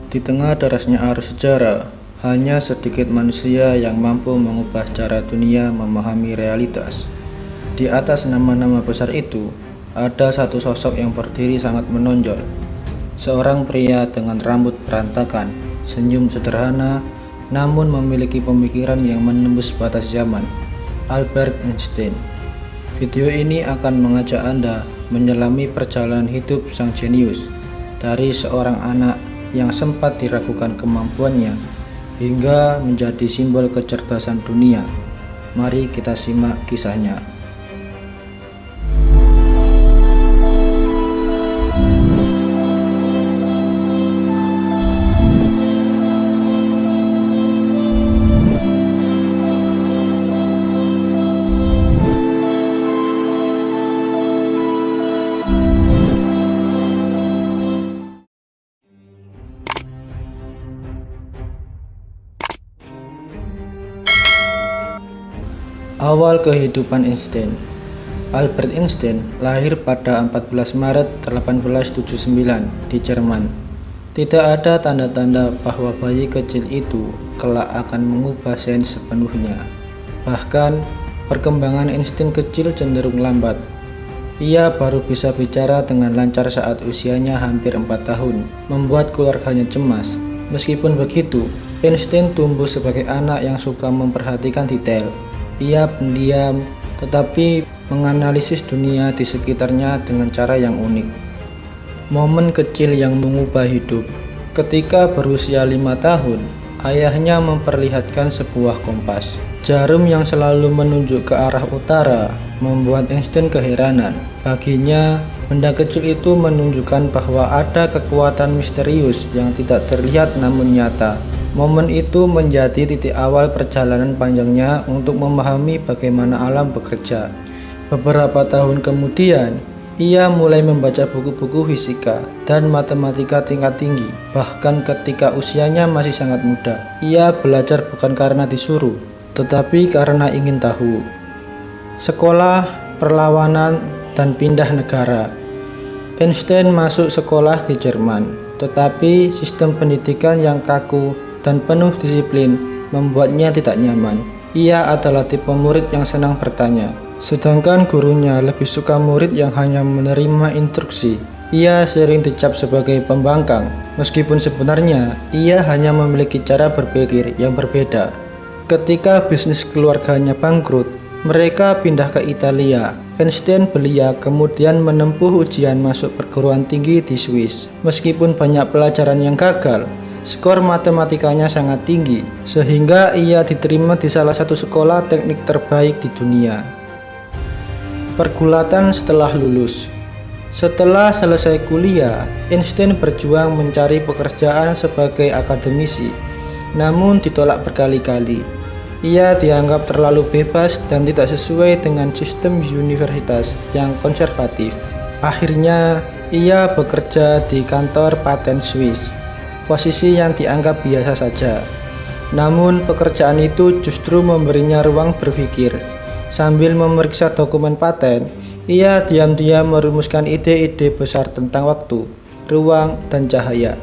Di tengah derasnya arus sejarah, hanya sedikit manusia yang mampu mengubah cara dunia memahami realitas. Di atas nama-nama besar itu, ada satu sosok yang berdiri sangat menonjol. Seorang pria dengan rambut berantakan, senyum sederhana, namun memiliki pemikiran yang menembus batas zaman. Albert Einstein. Video ini akan mengajak Anda menyelami perjalanan hidup sang jenius, dari seorang anak yang sempat diragukan kemampuannya hingga menjadi simbol kecerdasan dunia. Mari kita simak kisahnya. Awal kehidupan Einstein. Albert Einstein lahir pada 14 Maret 1879 di Jerman. Tidak ada tanda-tanda bahwa bayi kecil itu kelak akan mengubah sains sepenuhnya. Bahkan, perkembangan Einstein kecil cenderung lambat. Ia baru bisa bicara dengan lancar saat usianya hampir 4 tahun, membuat keluarganya cemas. Meskipun begitu, Einstein tumbuh sebagai anak yang suka memperhatikan detail. Ia pendiam, tetapi menganalisis dunia di sekitarnya dengan cara yang unik. Momen kecil yang mengubah hidup. Ketika berusia 5 tahun, ayahnya memperlihatkan sebuah kompas. Jarum yang selalu menunjuk ke arah utara membuat Einstein keheranan. Baginya, benda kecil itu menunjukkan bahwa ada kekuatan misterius yang tidak terlihat namun nyata. Momen itu menjadi titik awal perjalanan panjangnya untuk memahami bagaimana alam bekerja. Beberapa tahun kemudian, ia mulai membaca buku-buku fisika dan matematika tingkat tinggi. Bahkan ketika usianya masih sangat muda, ia belajar bukan karena disuruh, tetapi karena ingin tahu. Sekolah, perlawanan, dan pindah negara. Einstein masuk sekolah di Jerman, tetapi sistem pendidikan yang kaku dan penuh disiplin membuatnya tidak nyaman. Ia adalah tipe murid yang senang bertanya, sedangkan gurunya lebih suka murid yang hanya menerima instruksi. Ia sering dicap sebagai pembangkang, meskipun sebenarnya ia hanya memiliki cara berpikir yang berbeda. Ketika bisnis keluarganya bangkrut, mereka pindah ke Italia. Einstein belia kemudian menempuh ujian masuk perguruan tinggi di Swiss. Meskipun banyak pelajaran yang gagal, skor matematikanya sangat tinggi, sehingga ia diterima di salah satu sekolah teknik terbaik di dunia. Pergulatan setelah lulus. Setelah selesai kuliah, Einstein berjuang mencari pekerjaan sebagai akademisi, namun ditolak berkali-kali. Ia dianggap terlalu bebas dan tidak sesuai dengan sistem universitas yang konservatif. Akhirnya, ia bekerja di kantor paten Swiss, posisi yang dianggap biasa saja. Namun pekerjaan itu justru memberinya ruang berpikir. Sambil memeriksa dokumen paten, ia diam-diam merumuskan ide-ide besar tentang waktu, ruang, dan cahaya.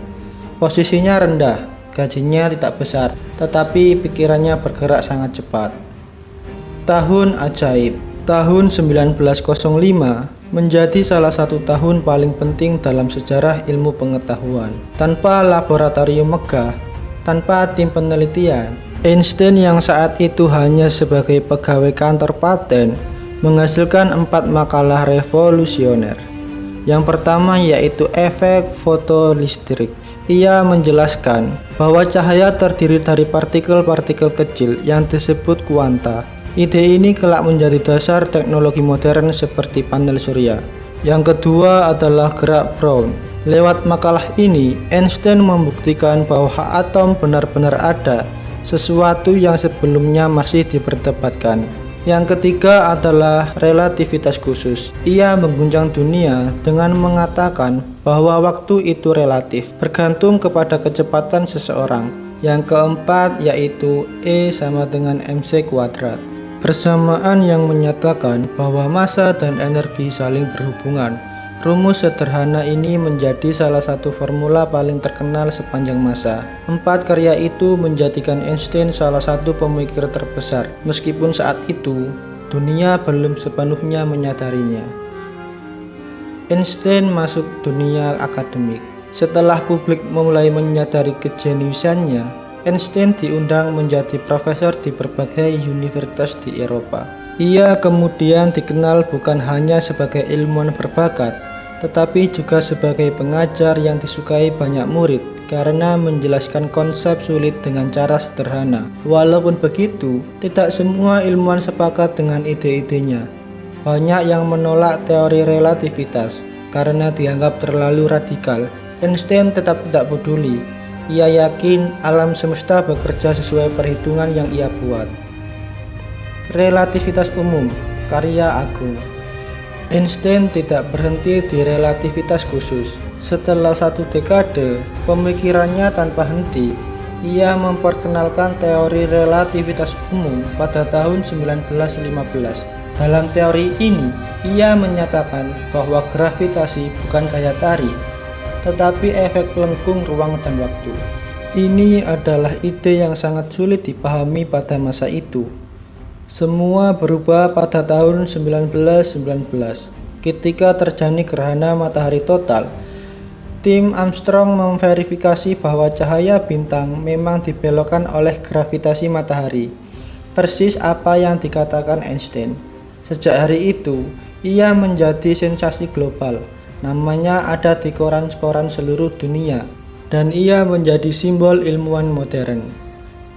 Posisinya rendah, gajinya tidak besar, tetapi pikirannya bergerak sangat cepat. Tahun ajaib. Tahun 1905 menjadi salah satu tahun paling penting dalam sejarah ilmu pengetahuan. Tanpa laboratorium megah, tanpa tim penelitian, Einstein yang saat itu hanya sebagai pegawai kantor paten menghasilkan 4 makalah revolusioner. Yang pertama yaitu efek fotolistrik. Ia menjelaskan bahwa cahaya terdiri dari partikel-partikel kecil yang disebut kuanta. Ide ini kelak menjadi dasar teknologi modern seperti panel surya. Yang kedua adalah gerak Brown. Lewat makalah ini, Einstein membuktikan bahwa atom benar-benar ada, sesuatu yang sebelumnya masih diperdebatkan. Yang ketiga adalah relativitas khusus. Ia mengguncang dunia dengan mengatakan bahwa waktu itu relatif, bergantung kepada kecepatan seseorang. Yang keempat yaitu E sama dengan mc². Persamaan yang menyatakan bahwa massa dan energi saling berhubungan. Rumus sederhana ini menjadi salah satu formula paling terkenal sepanjang masa. 4 karya itu menjadikan Einstein salah satu pemikir terbesar, meskipun saat itu dunia belum sepenuhnya menyadarinya. Einstein masuk dunia akademik. Setelah publik mulai menyadari kejeniusannya, Einstein diundang menjadi profesor di berbagai universitas di Eropa. Ia kemudian dikenal bukan hanya sebagai ilmuwan berbakat, tetapi juga sebagai pengajar yang disukai banyak murid karena menjelaskan konsep sulit dengan cara sederhana. Walaupun begitu, tidak semua ilmuwan sepakat dengan ide-idenya. Banyak yang menolak teori relativitas karena dianggap terlalu radikal. Einstein tetap tidak peduli. Ia yakin alam semesta bekerja sesuai perhitungan yang ia buat. Relativitas umum, karya agung. Einstein tidak berhenti di relativitas khusus. Setelah 1 dekade pemikirannya tanpa henti, ia memperkenalkan teori relativitas umum pada tahun 1915. Dalam teori ini, ia menyatakan bahwa gravitasi bukan gaya tarik, tetapi efek lengkung ruang dan waktu. Ini adalah ide yang sangat sulit dipahami pada masa itu. Semua berubah pada tahun 1919 ketika terjadi gerhana matahari total. Tim Armstrong memverifikasi bahwa cahaya bintang memang dibelokkan oleh gravitasi matahari, persis apa yang dikatakan Einstein. Sejak hari itu, ia menjadi sensasi global. Namanya ada di koran-koran seluruh dunia, dan ia menjadi simbol ilmuwan modern.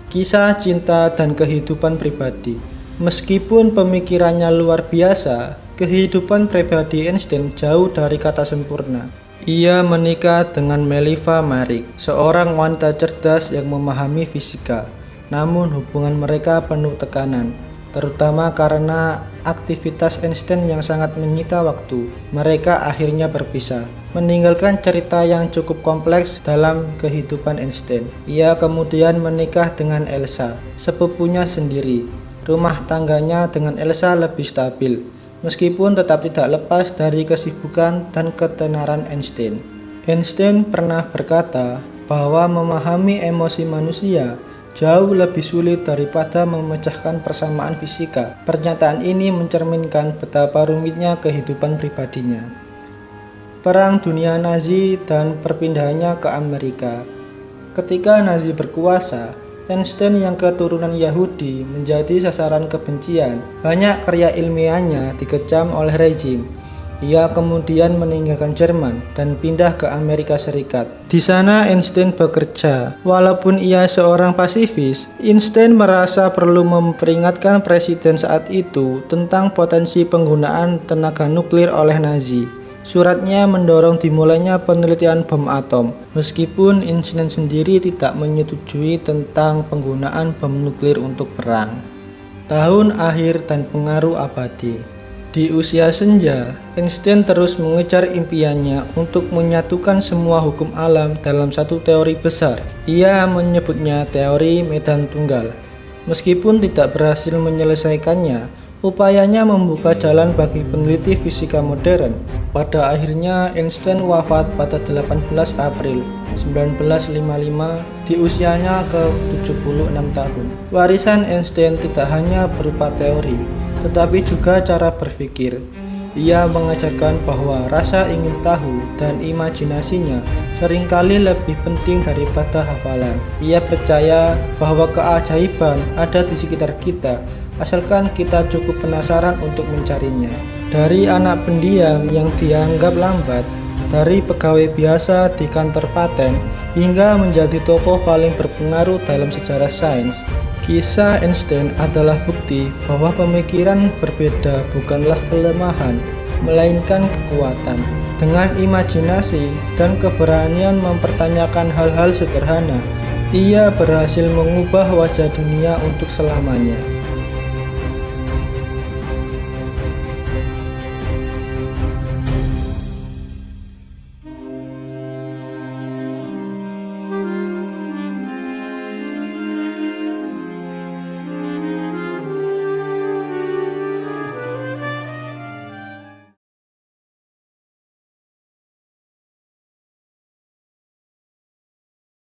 Kisah cinta dan kehidupan pribadi. Meskipun pemikirannya luar biasa, kehidupan pribadi Einstein jauh dari kata sempurna. Ia menikah dengan Meliva Marik, seorang wanita cerdas yang memahami fisika. Namun hubungan mereka penuh tekanan, terutama karena aktivitas Einstein yang sangat menyita waktu. Mereka akhirnya berpisah, meninggalkan cerita yang cukup kompleks dalam kehidupan Einstein. Ia kemudian menikah dengan Elsa, sepupunya sendiri. Rumah tangganya dengan Elsa lebih stabil, meskipun tetap tidak lepas dari kesibukan dan ketenaran Einstein. Einstein pernah berkata bahwa memahami emosi manusia jauh lebih sulit daripada memecahkan persamaan fisika. Pernyataan ini mencerminkan betapa rumitnya kehidupan pribadinya. Perang Dunia Nazi dan perpindahannya ke Amerika. Ketika Nazi berkuasa, Einstein yang keturunan Yahudi menjadi sasaran kebencian. Banyak karya ilmiahnya dikecam oleh rezim. Ia kemudian meninggalkan Jerman dan pindah ke Amerika Serikat. Di sana Einstein bekerja. Walaupun ia seorang pasifis, Einstein merasa perlu memperingatkan presiden saat itu tentang potensi penggunaan tenaga nuklir oleh Nazi. Suratnya mendorong dimulainya penelitian bom atom, meskipun Einstein sendiri tidak menyetujui tentang penggunaan bom nuklir untuk perang. Tahun akhir dan pengaruh abadi. Di usia senja, Einstein terus mengejar impiannya untuk menyatukan semua hukum alam dalam satu teori besar. Ia menyebutnya teori medan tunggal. Meskipun tidak berhasil menyelesaikannya, upayanya membuka jalan bagi peneliti fisika modern. Pada akhirnya Einstein wafat pada 18 April 1955 di usianya ke-76 tahun. Warisan Einstein tidak hanya berupa teori, tetapi juga cara berpikir. Ia mengajarkan bahwa rasa ingin tahu dan imajinasinya seringkali lebih penting daripada hafalan. Ia percaya bahwa keajaiban ada di sekitar kita, asalkan kita cukup penasaran untuk mencarinya. Dari anak pendiam yang dianggap lambat, dari pegawai biasa di kantor paten, hingga menjadi tokoh paling berpengaruh dalam sejarah sains, kisah Einstein adalah bukti bahwa pemikiran berbeda bukanlah kelemahan, melainkan kekuatan. Dengan imajinasi dan keberanian mempertanyakan hal-hal sederhana, ia berhasil mengubah wajah dunia untuk selamanya.